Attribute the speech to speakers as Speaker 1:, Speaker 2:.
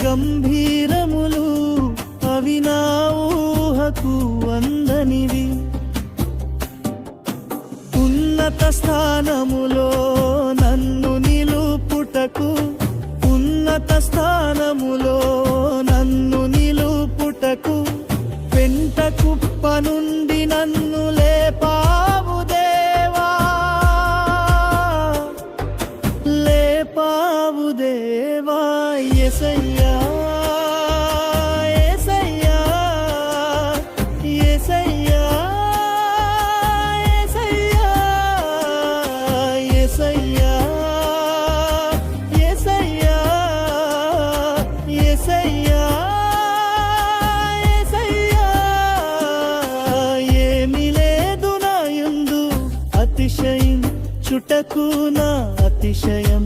Speaker 1: గంభీరములు అవి నా ఊహకు అందనివి. ఉన్నత స్థానములో నన్ను నిలుపుటకు, ఉన్నత స్థానములో నన్ను నిలుపుటకు, పెంట కుప్ప నుండి నన్ను లేపావు దేవా, లేపావు దేవా. యేసయ్యా యేసయ్యా యేసయ్యా యేసయ్యా యేసయ్యా యేసయ్యా యేసయ్యా. ఏమీ లేదు నా యందు అతిశయించుటకు నా అతిశయం.